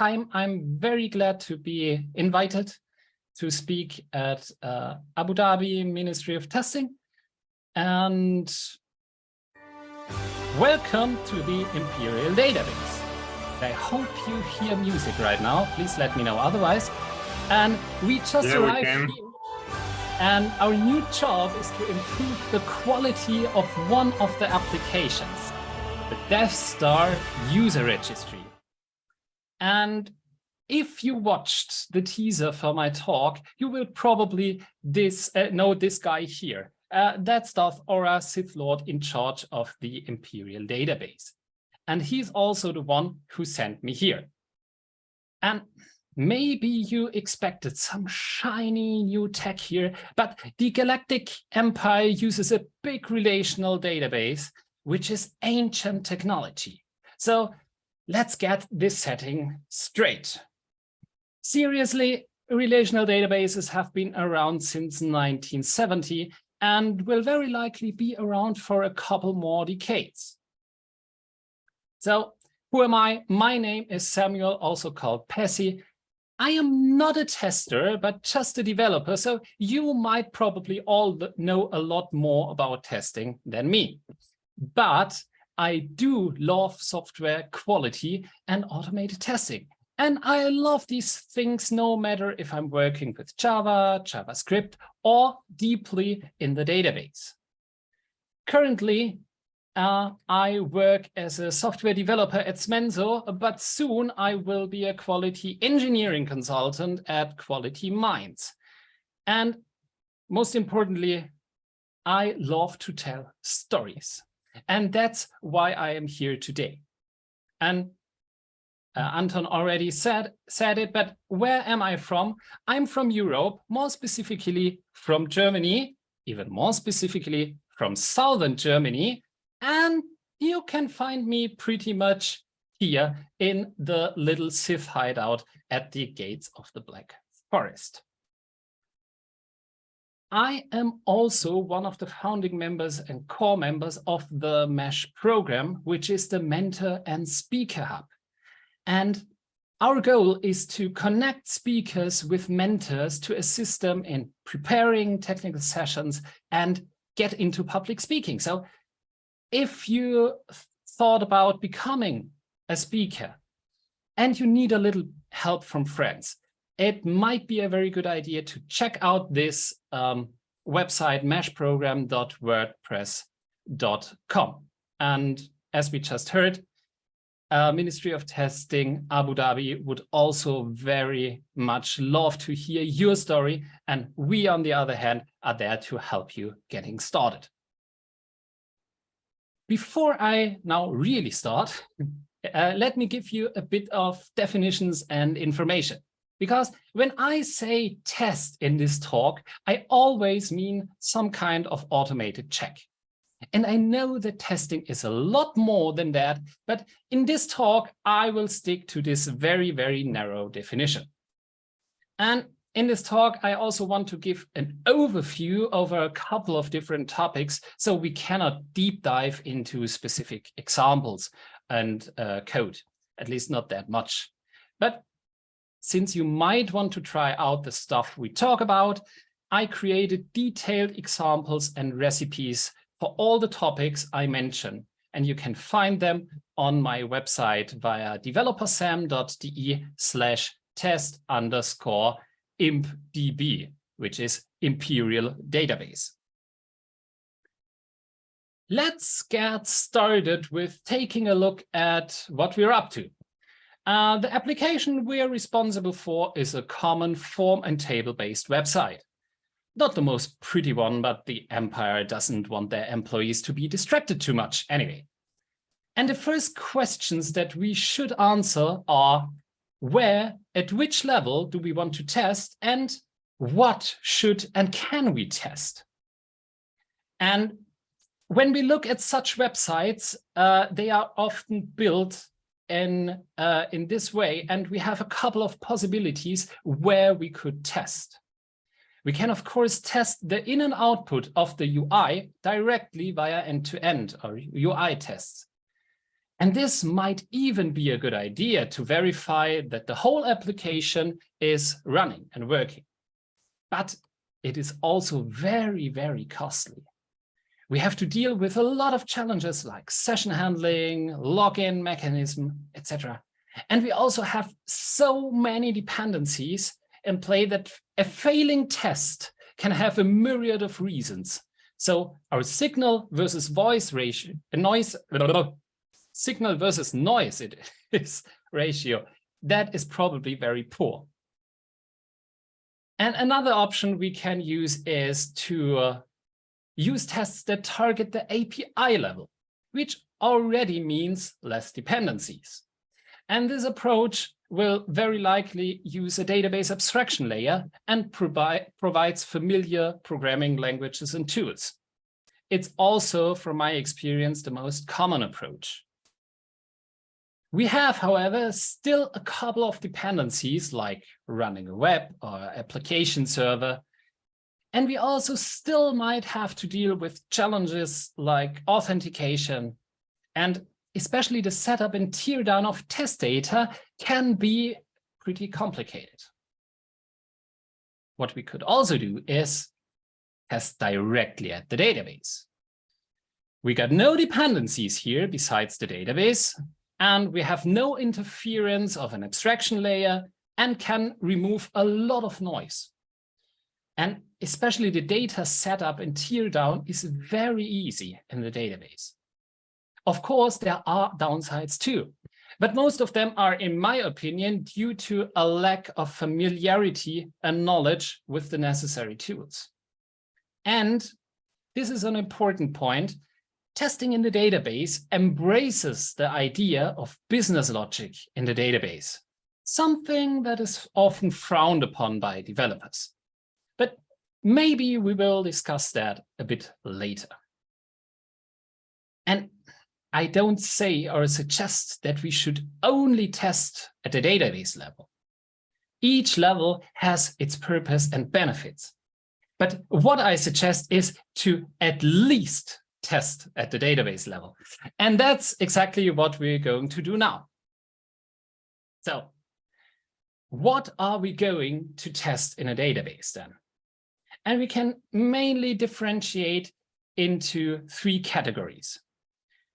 time, I'm very glad to be invited to speak at Abu Dhabi Ministry of Testing. And welcome to the Imperial database. I hope you hear music right now. Please let me know otherwise. And we just arrived here. And our new job is to improve the quality of one of the applications, the Death Star user registry. And if you watched the teaser for my talk, you will probably know this guy here. That's Darth Aura, Sith Lord in charge of the Imperial database. And he's also the one who sent me here. And maybe you expected some shiny new tech here, but the Galactic Empire uses a big relational database, which is ancient technology. So let's get this setting straight. Seriously, relational databases have been around since 1970 and will very likely be around for a couple more decades. So who am I? My name is Samuel, also called Pessi. I am not a tester, but just a developer, so you might probably all know a lot more about testing than me. But I do love software quality and automated testing. And I love these things no matter if I'm working with Java, JavaScript, or deeply in the database. Currently, I work as a software developer at Smenso, but soon I will be a quality engineering consultant at Quality Minds. And most importantly, I love to tell stories. And that's why I am here today. And Anton already said it, but where am I from? I'm from Europe, more specifically from Germany, even more specifically from southern Germany. And you can find me pretty much here in the little Sith hideout at the gates of the Black Forest. I am also one of the founding members and core members of the MESH program, which is the Mentor and Speaker Hub. And our goal is to connect speakers with mentors to assist them in preparing technical sessions and get into public speaking. So if you thought about becoming a speaker and you need a little help from friends, it might be a very good idea to check out this website, meshprogram.wordpress.com. And as we just heard, Ministry of Testing Abu Dhabi would also very much love to hear your story. And we, on the other hand, are there to help you getting started. Before I now really start, let me give you a bit of definitions and information. Because when I say test in this talk, I always mean some kind of automated check. And I know that testing is a lot more than that, but in this talk, I will stick to this very, very narrow definition. And in this talk, I also want to give an overview over a couple of different topics, so we cannot deep dive into specific examples and code, at least not that much. But since you might want to try out the stuff we talk about, I created detailed examples and recipes for all the topics I mentioned, and you can find them on my website via developersam.de/test_impdb, which is Imperial database. Let's get started with taking a look at what we're up to. The application we're responsible for is a common form and table-based website. Not the most pretty one, but the Empire doesn't want their employees to be distracted too much anyway. And the first questions that we should answer are, where, at which level do we want to test, and what should and can we test? And when we look at such websites, they are often built in this way, and we have a couple of possibilities where we could test. We can, of course, test the in and output of the UI directly via end-to-end or UI tests. And this might even be a good idea to verify that the whole application is running and working. But it is also very, very costly. We have to deal with a lot of challenges like session handling, login mechanism, etc. And we also have so many dependencies in play that a failing test can have a myriad of reasons. So our signal versus voice ratio, signal versus noise ratio, that is probably very poor. And another option we can use is to use tests that target the API level, which already means less dependencies. And this approach will very likely use a database abstraction layer and provides familiar programming languages and tools. It's also, from my experience, the most common approach. We have, however, still a couple of dependencies like running a web or application server. And we also still might have to deal with challenges like authentication, and especially the setup and tear down of test data can be pretty complicated. What we could also do is test directly at the database. We got no dependencies here besides the database, and we have no interference of an abstraction layer and can remove a lot of noise. And especially the data setup and tear down is very easy in the database. Of course, there are downsides too, but most of them are, in my opinion, due to a lack of familiarity and knowledge with the necessary tools. And this is an important point. Testing in the database embraces the idea of business logic in the database, something that is often frowned upon by developers. But maybe we will discuss that a bit later. And I don't say or suggest that we should only test at the database level. Each level has its purpose and benefits. But what I suggest is to at least test at the database level. And that's exactly what we're going to do now. So what are we going to test in a database then? And we can mainly differentiate into three categories.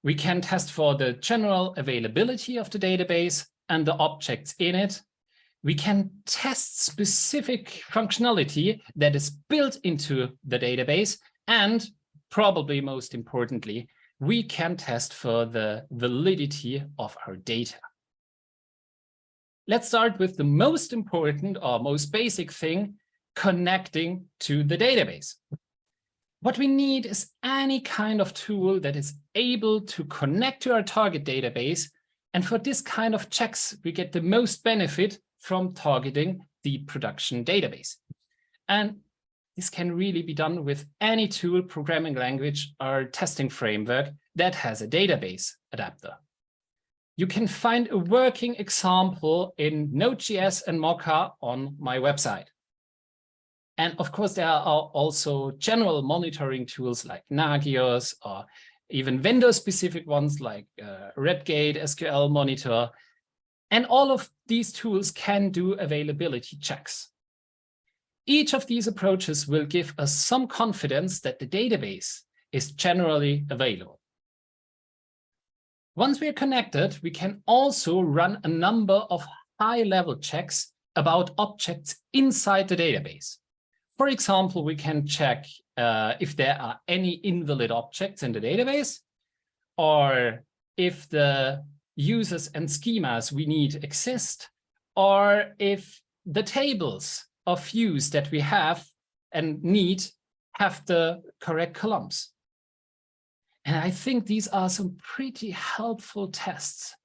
We can test for the general availability of the database and the objects in it. We can test specific functionality that is built into the database. And probably most importantly, we can test for the validity of our data. Let's start with the most important or most basic thing, connecting to the database. What we need is any kind of tool that is able to connect to our target database. And for this kind of checks, we get the most benefit from targeting the production database. And this can really be done with any tool, programming language, or testing framework that has a database adapter. You can find a working example in Node.js and Mocha on my website. And of course, there are also general monitoring tools like Nagios, or even vendor-specific ones like Redgate, SQL Monitor. And all of these tools can do availability checks. Each of these approaches will give us some confidence that the database is generally available. Once we are connected, we can also run a number of high-level checks about objects inside the database. For example, we can check if there are any invalid objects in the database, or if the users and schemas we need exist, or if the tables of views that we have and need have the correct columns. And I think these are some pretty helpful tests.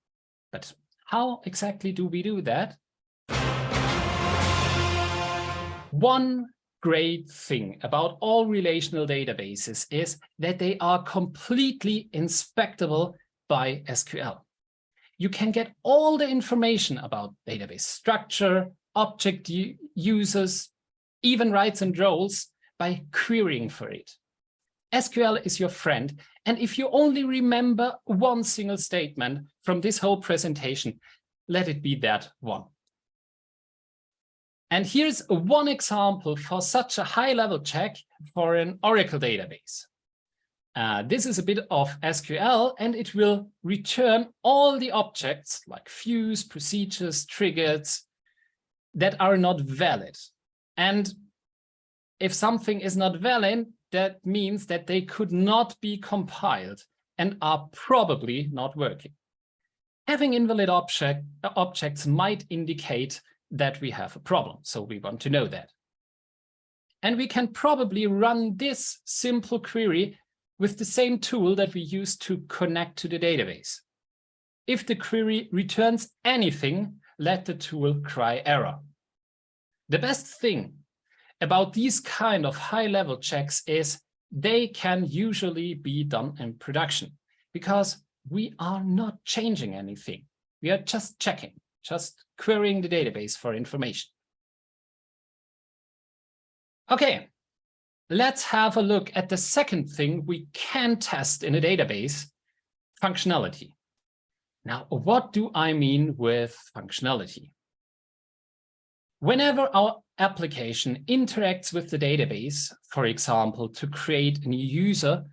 But how exactly do we do that? One great thing about all relational databases is that they are completely inspectable by SQL. You can get all the information about database structure, object users, even rights and roles by querying for it. SQL is your friend, And if you only remember one single statement from this whole presentation, let it be that one. And here's one example for such a high-level check for an Oracle database. This is a bit of SQL, and it will return all the objects like views, procedures, triggers that are not valid. And if something is not valid, that means that they could not be compiled and are probably not working. Having invalid objects might indicate that we have a problem, so we want to know that. And we can probably run this simple query with the same tool that we use to connect to the database. If the query returns anything, let the tool cry error. The best thing about these kind of high-level checks is they can usually be done in production because we are not changing anything. We are just checking, just querying the database for information. Okay, let's have a look at the second thing we can test in a database, functionality. Now, what do I mean with functionality? Whenever our application interacts with the database, for example, to create a new user,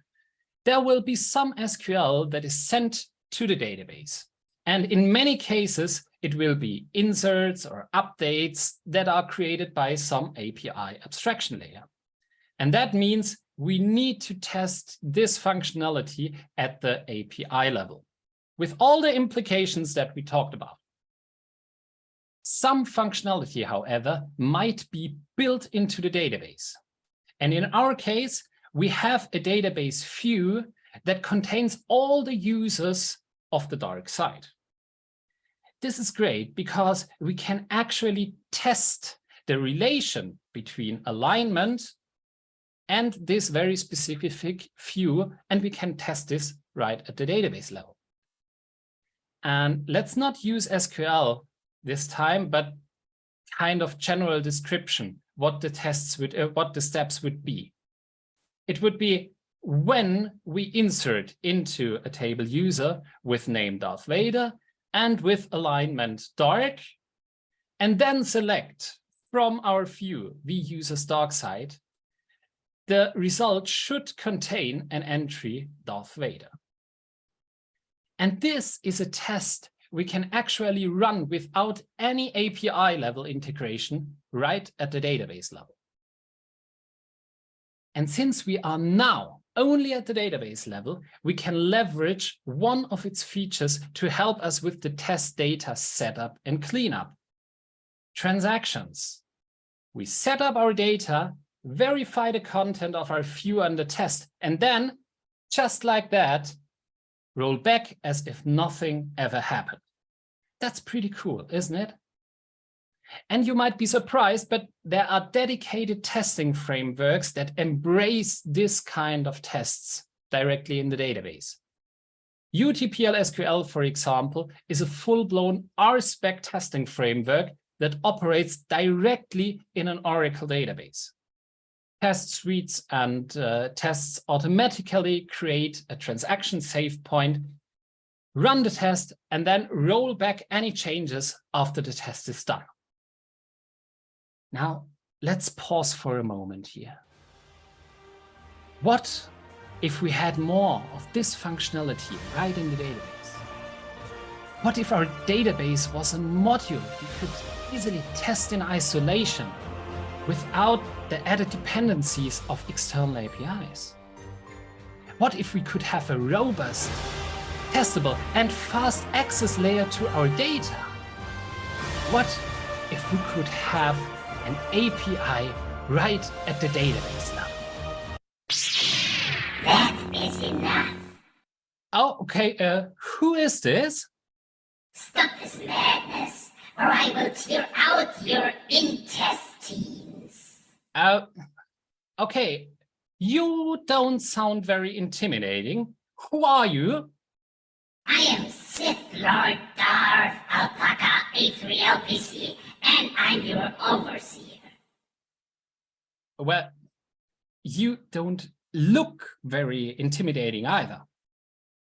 there will be some SQL that is sent to the database. And in many cases, it will be inserts or updates that are created by some API abstraction layer. And that means we need to test this functionality at the API level, with all the implications that we talked about. Some functionality, however, might be built into the database. And in our case, we have a database view that contains all the users of the dark side. This is great because we can actually test the relation between alignment and this very specific view, and we can test this right at the database level. And let's not use SQL this time, but kind of general description, what the tests would, what the steps would be. It would be when we insert into a table user with name Darth Vader and with alignment dark, and then select from our view the user's dark side, the result should contain an entry Darth Vader. And this is a test we can actually run without any API level integration right at the database level. And since we are now only at the database level, we can leverage one of its features to help us with the test data setup and cleanup. Transactions. We set up our data, verify the content of our view under test, and then, just like that, roll back as if nothing ever happened. That's pretty cool, isn't it? And you might be surprised, but there are dedicated testing frameworks that embrace this kind of tests directly in the database. UTPL SQL, for example, is a full-blown RSpec testing framework that operates directly in an Oracle database. Test suites and tests automatically create a transaction save point, run the test, and then roll back any changes after the test is done. Now, let's pause for a moment here. What if we had more of this functionality right in the database? What if our database was a module we could easily test in isolation without the added dependencies of external APIs? What if we could have a robust, testable, and fast access layer to our data? What if we could have an API right at the database level? That is enough. Oh, okay. Who is this? Stop this madness, or I will tear out your intestines. Okay. You don't sound very intimidating. Who are you? I am Sith Lord Darth Alpaca A3LPC, and I'm your overseer. Well, you don't look very intimidating either.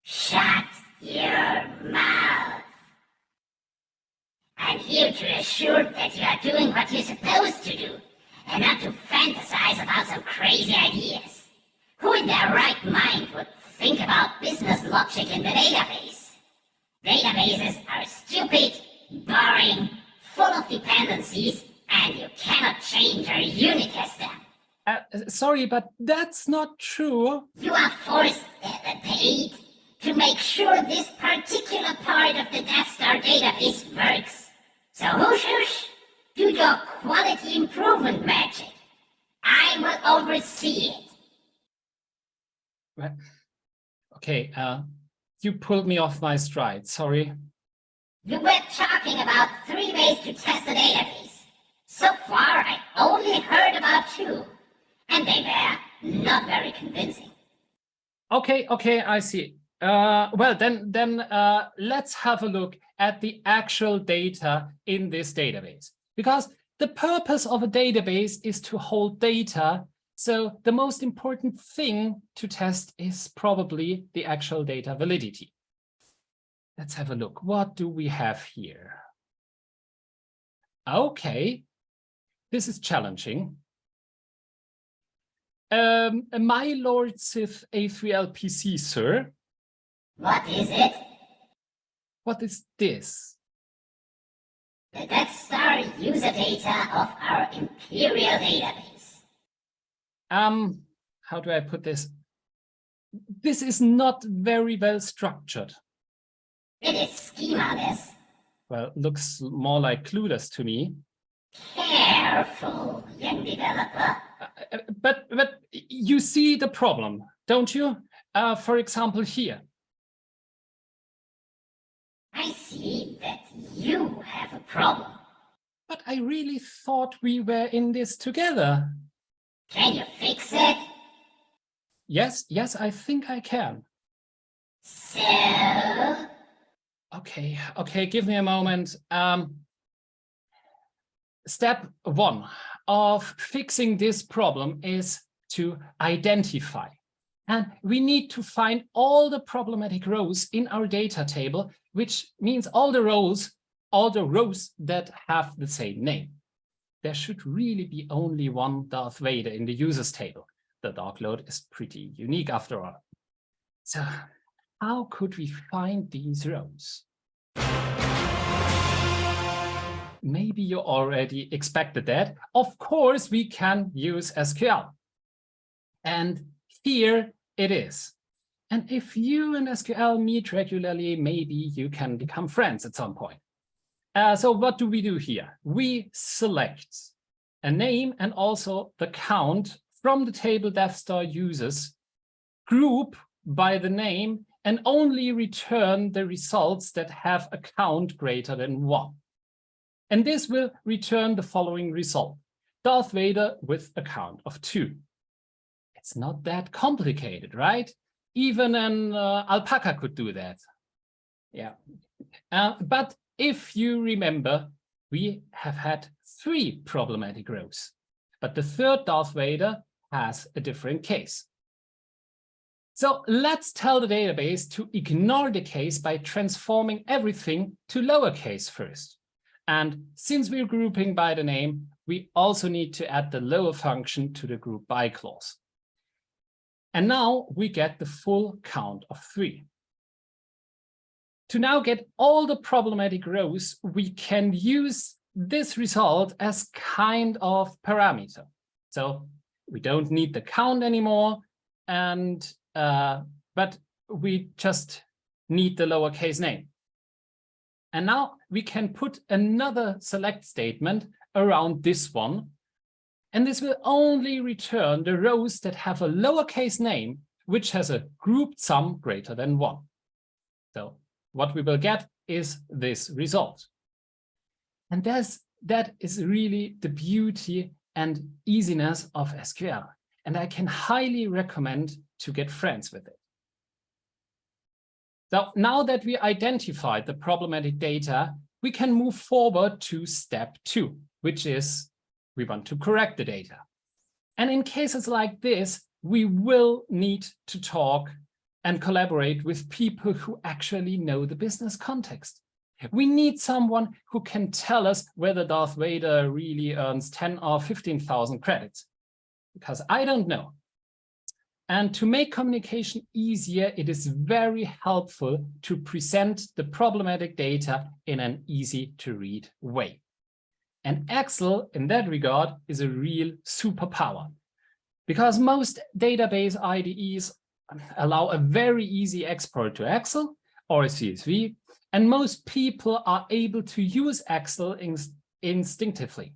Shut your mouth. I'm here to assure that you are doing what you're supposed to do, and not to fantasize about some crazy ideas. Who in their right mind would think about business logic in the database? Databases are stupid, boring, full of dependencies, and you cannot change or unit test them. Sorry, but that's not true. You are forced, paid, to make sure this particular part of the Death Star database works. So whoosh, do your quality improvement magic. I will oversee it. Well, okay, you pulled me off my stride, sorry. You were talking about 3 ways to test the database. So far, I only heard about 2, and they were not very convincing. Okay, I see. Well, then let's have a look at the actual data in this database. Because the purpose of a database is to hold data. So the most important thing to test is probably the actual data validity. Let's have a look. What do we have here? Okay, this is challenging. My Lord Sith A3LPC, sir. What is it? What is this? The Death Star user data of our Imperial database. How do I put this? This is not very well structured. It is schemaless. Well, looks more like clueless to me. Careful, young developer. But you see the problem, don't you? For example, here. I see that you have a problem. But I really thought we were in this together. Can you fix it? Yes, I think I can. So? Okay, give me a moment. Step 1 of fixing this problem is to identify. And we need to find all the problematic rows in our data table, which means all the rows that have the same name. There should really be only one Darth Vader in the users table. The dark load is pretty unique after all. So how could we find these rows? Maybe you already expected that. Of course, we can use SQL. And here it is. And if you and SQL meet regularly, maybe you can become friends at some point. So what do we do here? We select a name and also the count from the table Death Star users, group by the name, and only return the results that have a count greater than 1. And this will return the following result: Darth Vader with a count of 2. It's not that complicated, right? Even an alpaca could do that. Yeah. But if you remember, we have had 3 problematic rows, but the 3rd Darth Vader has a different case. So let's tell the database to ignore the case by transforming everything to lowercase first. And since we're grouping by the name, we also need to add the lower function to the group by clause. And now we get the full count of 3. To now get all the problematic rows, we can use this result as kind of parameter. So we don't need the count anymore, and but we just need the lowercase name. And now we can put another select statement around this one, and this will only return the rows that have a lowercase name, which has a grouped sum greater than 1. So what we will get is this result. And that is really the beauty and easiness of SQL. And I can highly recommend to get friends with it. So now that we identified the problematic data, we can move forward to step 2, which is we want to correct the data. And in cases like this, we will need to talk and collaborate with people who actually know the business context. We need someone who can tell us whether Darth Vader really earns 10 or 15,000 credits, because I don't know. And to make communication easier, it is very helpful to present the problematic data in an easy to read way. And Excel, in that regard, is a real superpower, because most database IDEs allow a very easy export to Excel or CSV, and most people are able to use Excel instinctively.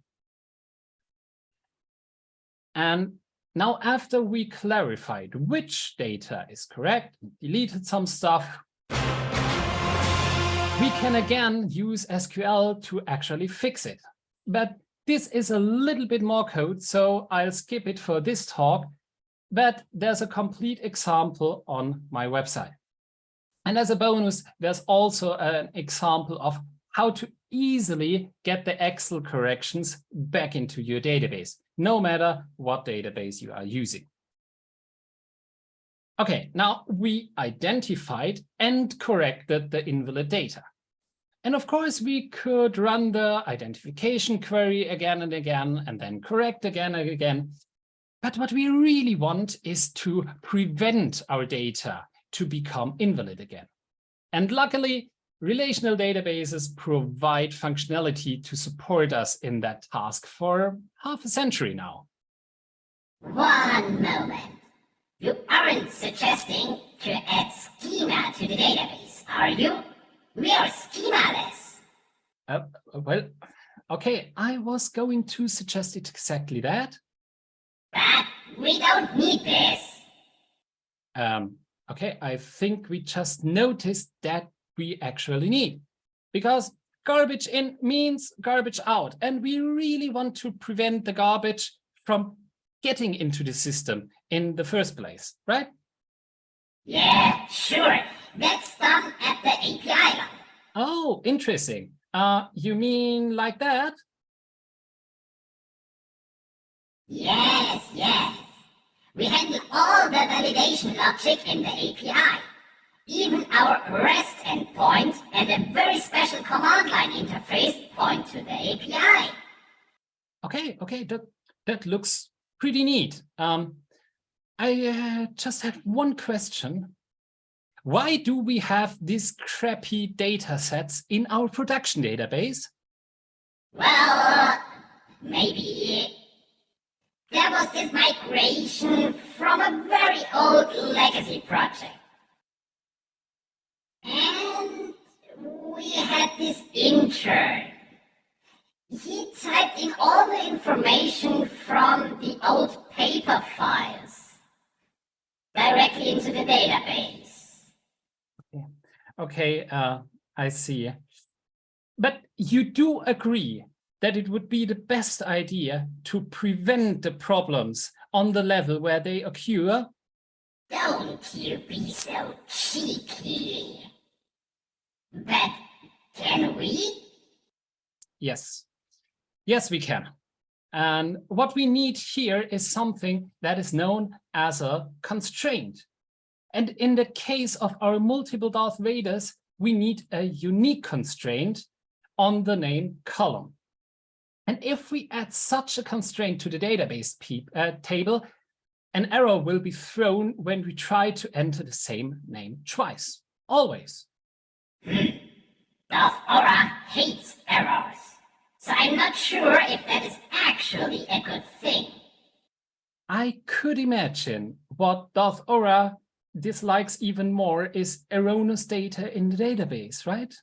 And now, after we clarified which data is correct, deleted some stuff, we can again use SQL to actually fix it. But this is a little bit more code, so I'll skip it for this talk, but there's a complete example on my website. And as a bonus, there's also an example of how to easily get the Excel corrections back into your database, no matter what database you are using. Okay, now we identified and corrected the invalid data. And of course, we could run the identification query again and again, and then correct again and again. But what we really want is to prevent our data to become invalid again. And luckily, relational databases provide functionality to support us in that task for half a century now. One moment. You aren't suggesting to add schema to the database, are you? We are schemaless. Well, okay, I was going to suggest exactly that. But we don't need this. Okay, I think we just noticed that we actually need, because garbage in means garbage out, and we really want to prevent the garbage from getting into the system in the first place, right? Yeah, sure. That's done at the API level. Oh, interesting. You mean like that? Yes, yes. We handle all the validation logic in the API. Even our REST endpoint and a very special command line interface point to the API. Okay, that looks pretty neat. I just have one question. Why do we have these crappy data sets in our production database? Well, maybe there was this migration from a very old legacy project. And we had this intern. He typed in all the information from the old paper files directly into the database. Okay, I see. But you do agree that it would be the best idea to prevent the problems on the level where they occur? Don't you be so cheeky. But can we? Yes, we can. And what we need here is something that is known as a constraint. And in the case of our multiple Darth Vaders, we need a unique constraint on the name column. And if we add such a constraint to the database table, an error will be thrown when we try to enter the same name twice, always. Darth Aura hates errors, so I'm not sure if that is actually a good thing. I could imagine what Darth Aura dislikes even more is erroneous data in the database, right?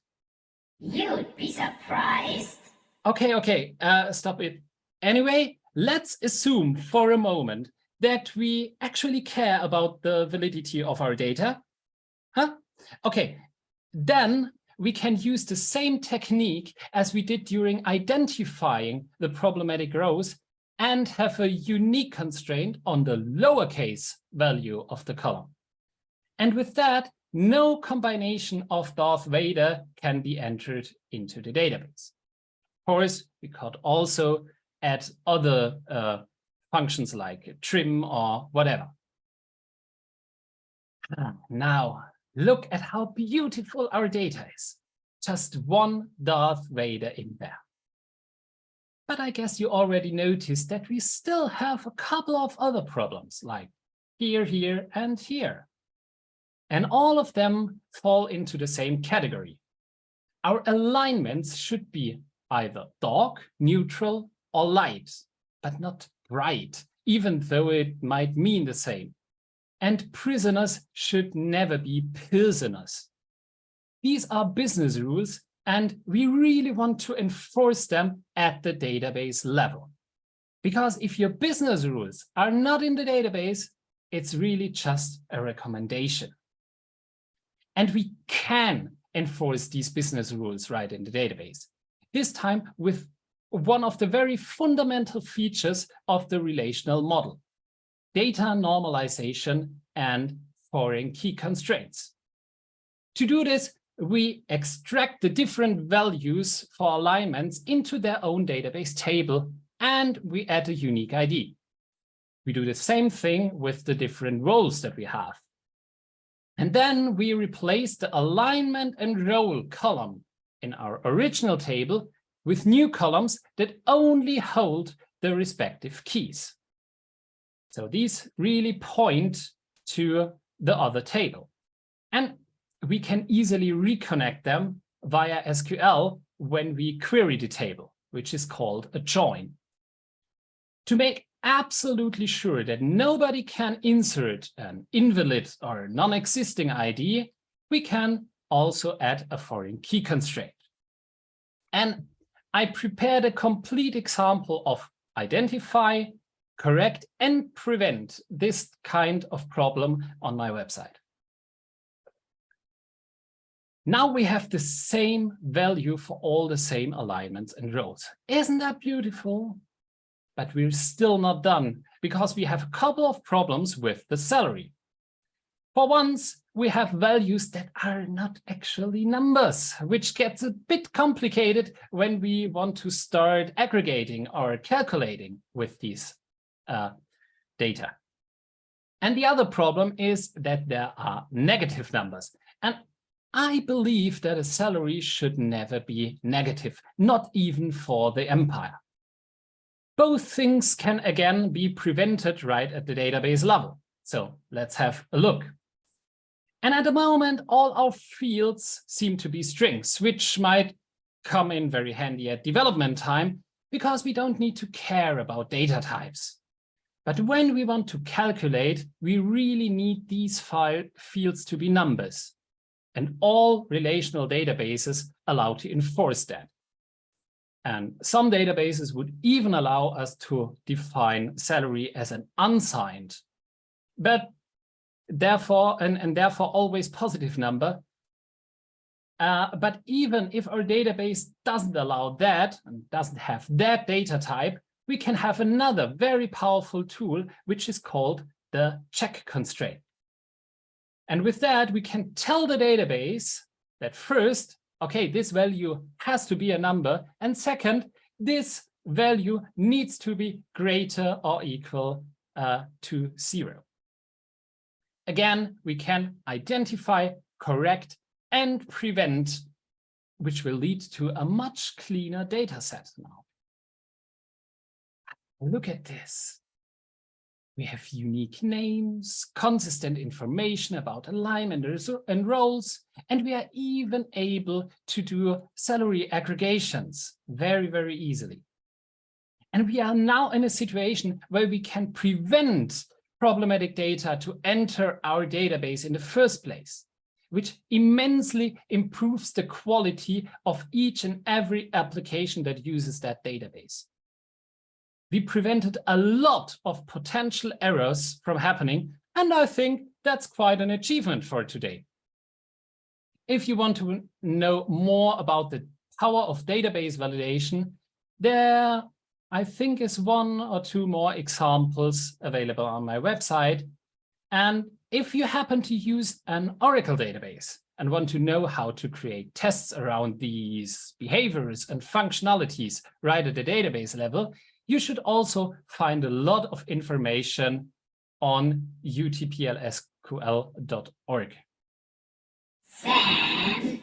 You'd be surprised. Okay, stop it. Anyway, let's assume for a moment that we actually care about the validity of our data. Huh? Okay, then we can use the same technique as we did during identifying the problematic rows and have a unique constraint on the lowercase value of the column. And with that, no combination of Darth Vader can be entered into the database. Of course, we could also add other functions like trim or whatever. Now, look at how beautiful our data is. Just one Darth Vader in there. But I guess you already noticed that we still have a couple of other problems, like here, here, and here. And all of them fall into the same category. Our alignments should be either dark, neutral, or light, but not bright, even though it might mean the same. And prisoners should never be prisoners. These are business rules, and we really want to enforce them at the database level. Because if your business rules are not in the database, it's really just a recommendation. And we can enforce these business rules right in the database, this time with one of the very fundamental features of the relational model: data normalization and foreign key constraints. To do this, we extract the different values for alignments into their own database table, and we add a unique ID. We do the same thing with the different roles that we have. And then we replace the alignment and role column in our original table with new columns that only hold the respective keys. So these really point to the other table. And we can easily reconnect them via SQL when we query the table, which is called a join. To make absolutely sure that nobody can insert an invalid or non-existing ID, we can also add a foreign key constraint. And I prepared a complete example of identify, correct, and prevent this kind of problem on my website. Now we have the same value for all the same alignments and roles. Isn't that beautiful? But we're still not done, because we have a couple of problems with the salary. For once, we have values that are not actually numbers, which gets a bit complicated when we want to start aggregating or calculating with these data. And the other problem is that there are negative numbers. And I believe that a salary should never be negative, not even for the empire. Both things can again be prevented right at the database level. So let's have a look. And at the moment, all our fields seem to be strings, which might come in very handy at development time because we don't need to care about data types. But when we want to calculate, we really need these fields to be numbers. And all relational databases allow to enforce that. And some databases would even allow us to define salary as an unsigned, but therefore, and therefore always positive number. But even if our database doesn't allow that and doesn't have that data type, we can have another very powerful tool, which is called the check constraint. And with that, we can tell the database that first, okay, this value has to be a number. And second, this value needs to be greater or equal to 0. Again, we can identify, correct, and prevent, which will lead to a much cleaner data set now. Look at this. We have unique names, consistent information about alignment and roles, and we are even able to do salary aggregations very, very easily. And we are now in a situation where we can prevent problematic data to enter our database in the first place, which immensely improves the quality of each and every application that uses that database. We prevented a lot of potential errors from happening, and I think that's quite an achievement for today. If you want to know more about the power of database validation, there, I think, is 1 or 2 more examples available on my website. And if you happen to use an Oracle database and want to know how to create tests around these behaviors and functionalities right at the database level, you should also find a lot of information on UTPLS sql.org. Sam?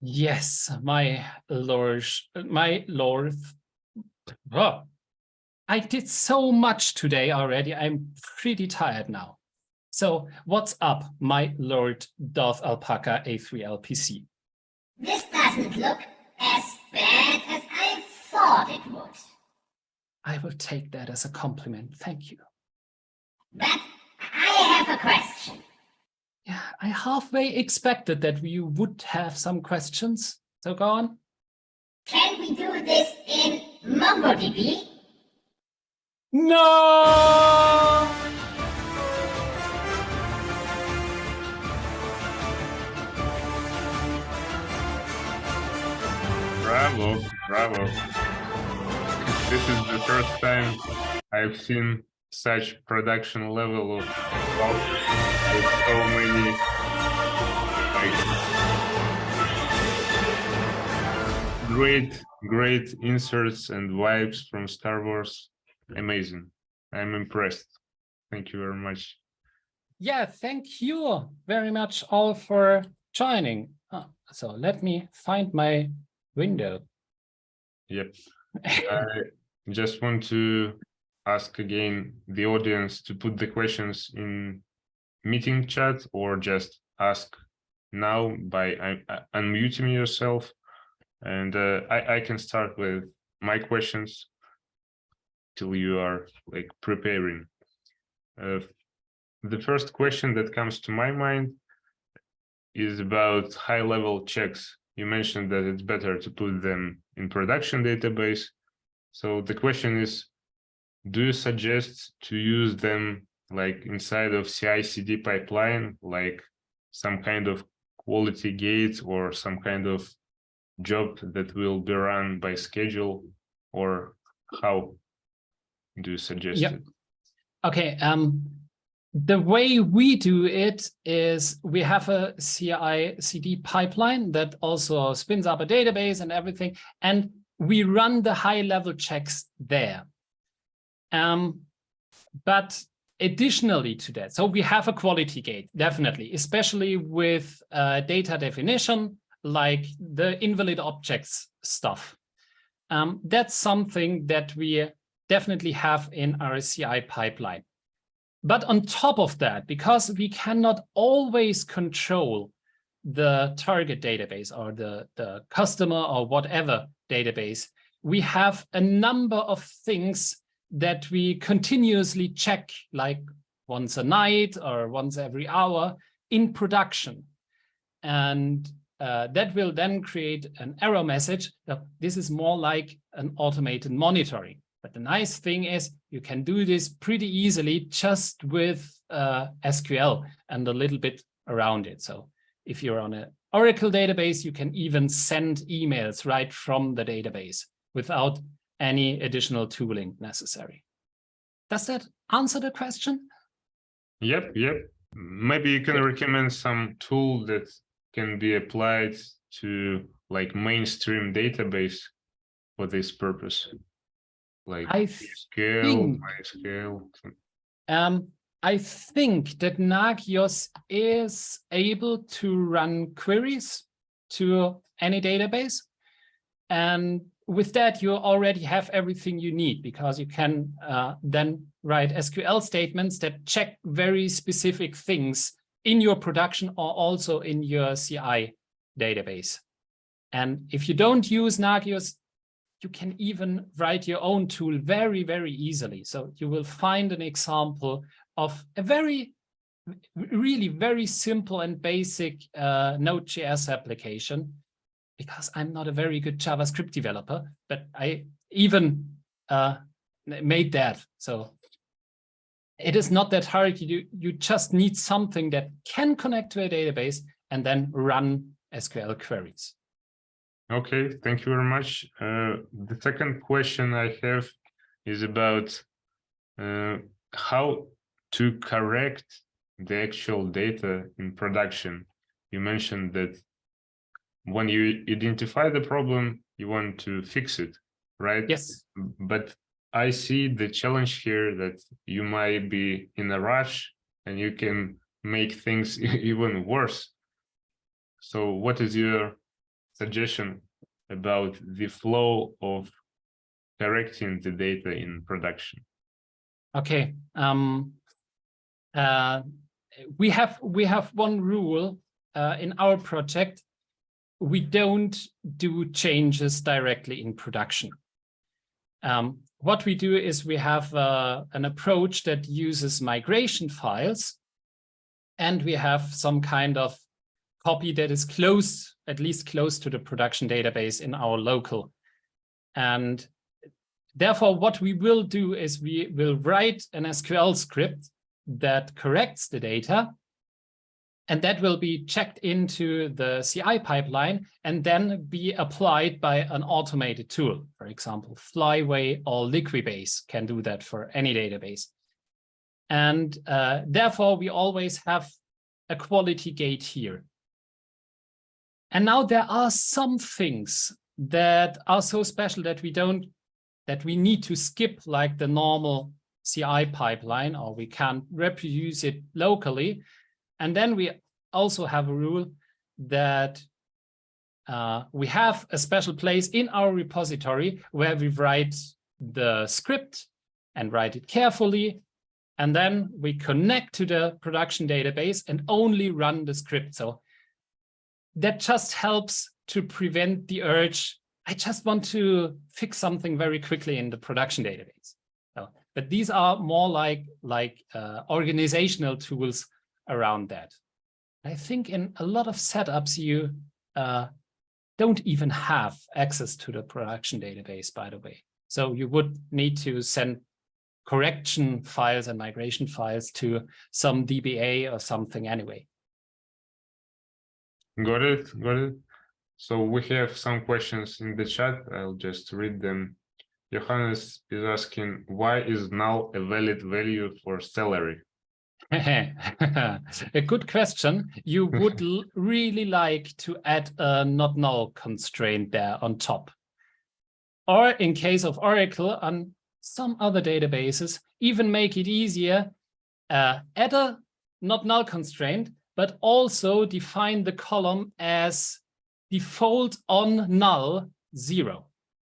Yes, my lord. Oh, I did so much today already. I'm pretty tired now. So what's up, my lord Darth Alpaca A3LPC? This doesn't look as bad as I thought it would. I will take that as a compliment. Thank you. But I have a question. Yeah, I halfway expected that you would have some questions. So go on. Can we do this in MongoDB? No! Bravo, bravo. This is the first time I've seen such production level of code with so many great inserts and vibes from Star Wars. Amazing. I'm impressed. Thank you very much. Yeah, thank you very much all for joining. So let me find my window. Yep. I just want to ask again the audience to put the questions in meeting chat or just ask now by unmuting yourself. And I can start with my questions till you are like preparing. The first question that comes to my mind is about high-level checks. You mentioned that it's better to put them in production database. So the question is, do you suggest to use them like inside of CI/CD pipeline, like some kind of quality gate or some kind of job that will be run by schedule, or how do you suggest it? Okay. The way we do it is we have a CI/CD pipeline that also spins up a database and everything, and we run the high-level checks there. But additionally to that, so we have a quality gate, definitely, especially with data definition, like the invalid objects stuff. That's something that we definitely have in our CI pipeline. But on top of that, because we cannot always control the target database or the customer or whatever database, we have a number of things that we continuously check, like once a night or once every hour in production. And that will then create an error message. This is more like an automated monitoring. But the nice thing is you can do this pretty easily just with SQL and a little bit around it. So if you're on an Oracle database, you can even send emails right from the database without any additional tooling necessary. Does that answer the question? Yep. Maybe you can recommend some tool that can be applied to like mainstream database for this purpose. Like MySQL. I think that Nagios is able to run queries to any database. And with that, you already have everything you need, because you can then write SQL statements that check very specific things in your production or also in your CI database. And if you don't use Nagios, you can even write your own tool very, very easily. So you will find an example of a really very simple and basic Node.js application, because I'm not a very good JavaScript developer, but I even made that. So it is not that hard. You just need something that can connect to a database and then run SQL queries. Okay, thank you very much. The second question I have is about how to correct the actual data in production. You mentioned that when you identify the problem, you want to fix it, right? Yes. But I see the challenge here that you might be in a rush and you can make things even worse. So what is your suggestion about the flow of correcting the data in production? Okay. We have one rule in our project. We don't do changes directly in production. What we do is we have an approach that uses migration files, and we have some kind of copy that is close, at least close to the production database in our local. And therefore, what we will do is we will write an SQL script that corrects the data, and that will be checked into the CI pipeline and then be applied by an automated tool. For example, Flyway or Liquibase can do that for any database. And therefore, we always have a quality gate here. And now there are some things that are so special that we need to skip, like the normal CI pipeline, or we can't reproduce it locally. And then we also have a rule that we have a special place in our repository where we write the script and write it carefully. And then we connect to the production database and only run the script. So that just helps to prevent the urge, I just want to fix something very quickly in the production database. So, but these are more like organizational tools around that. I think in a lot of setups, you don't even have access to the production database, by the way. So you would need to send correction files and migration files to some DBA or something anyway. Got it. So we have some questions in the chat. I'll just read them. Johannes is asking, why is null a valid value for salary? A good question. You would really like to add a not null constraint there on top. Or in case of Oracle, on some other databases, even make it easier, add a not null constraint, but also define the column as default on null 0.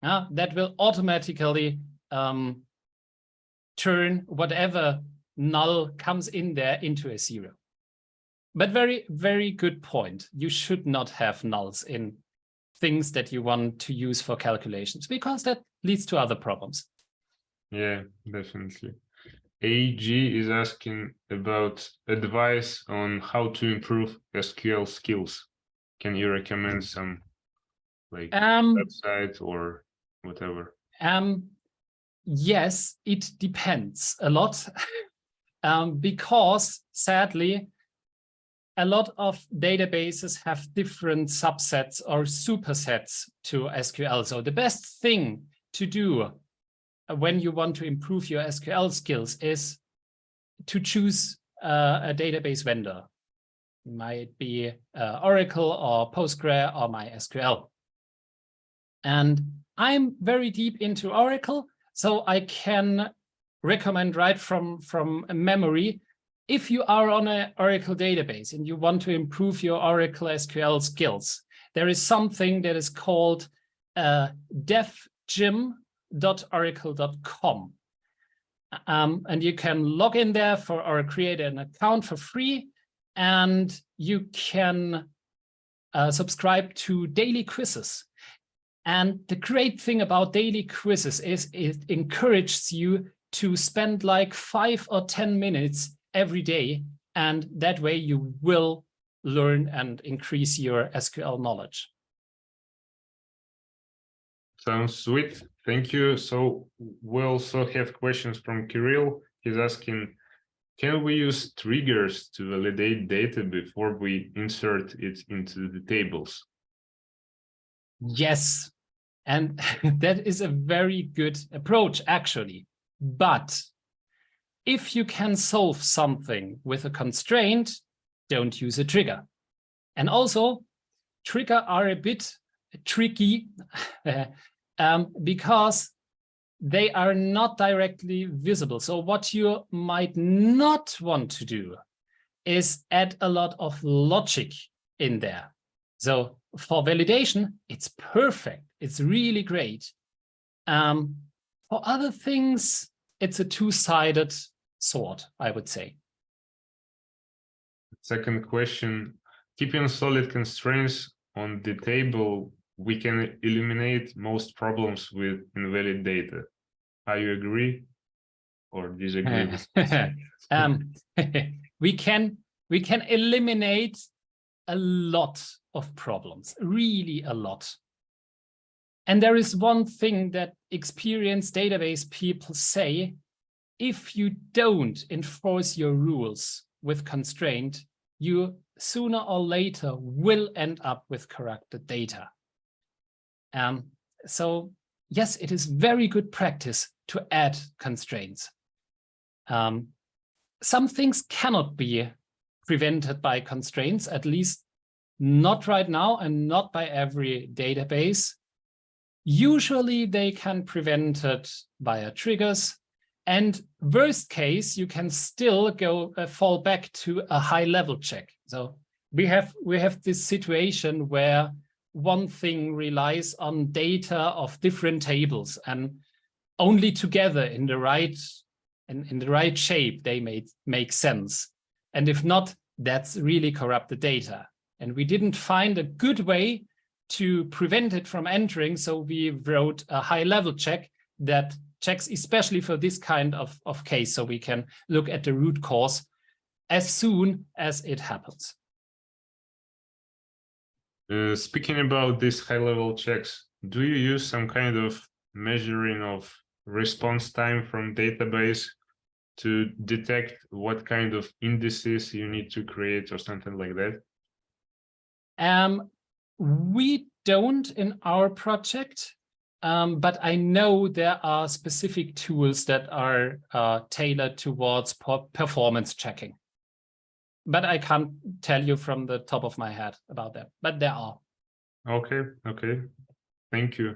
That will automatically turn whatever null comes in there into a 0. But very, very good point. You should not have nulls in things that you want to use for calculations, because that leads to other problems. Yeah, definitely. AG is asking about advice on how to improve SQL skills. Can you recommend some website or whatever? Yes, it depends a lot. Because sadly, a lot of databases have different subsets or supersets to SQL. So the best thing to do when you want to improve your SQL skills is to choose a database vendor. It might be Oracle or Postgre or MySQL. And I'm very deep into Oracle, so I can recommend right from memory. If you are on an Oracle database and you want to improve your Oracle SQL skills, there is something that is called devgym.oracle.com. And you can log in there or create an account for free, and you can subscribe to daily quizzes. And the great thing about daily quizzes is it encourages you to spend like 5 or 10 minutes every day, and that way you will learn and increase your SQL knowledge. Sounds sweet. Thank you. So we also have questions from Kirill. He's asking, can we use triggers to validate data before we insert it into the tables? Yes, and that is a very good approach, actually. But if you can solve something with a constraint, don't use a trigger. And also, triggers are a bit tricky because they are not directly visible. So what you might not want to do is add a lot of logic in there. So for validation, it's perfect. It's really great. For other things, it's a two-sided sword, I would say. Second question, keeping solid constraints on the table, we can eliminate most problems with invalid data. Are you agree or disagree with we can eliminate a lot of problems, really a lot. And there is one thing that experienced database people say: if you don't enforce your rules with constraint, you sooner or later will end up with corrupted data. So yes, it is very good practice to add constraints. Some things cannot be prevented by constraints, at least not right now and not by every database. Usually they can prevent it via triggers. And worst case, you can still go fall back to a high level check. So we have this situation where one thing relies on data of different tables, and only together in the right shape they make sense. And if not, that's really corrupted data. And we didn't find a good way to prevent it from entering, so we wrote a high level check that checks especially for this kind of case, so we can look at the root cause as soon as it happens. Speaking about these high-level checks, do you use some kind of measuring of response time from database to detect what kind of indices you need to create or something like that? We don't in our project. But I know there are specific tools that are tailored towards performance checking. But I can't tell you from the top of my head about that. But there are. Okay, okay. Thank you.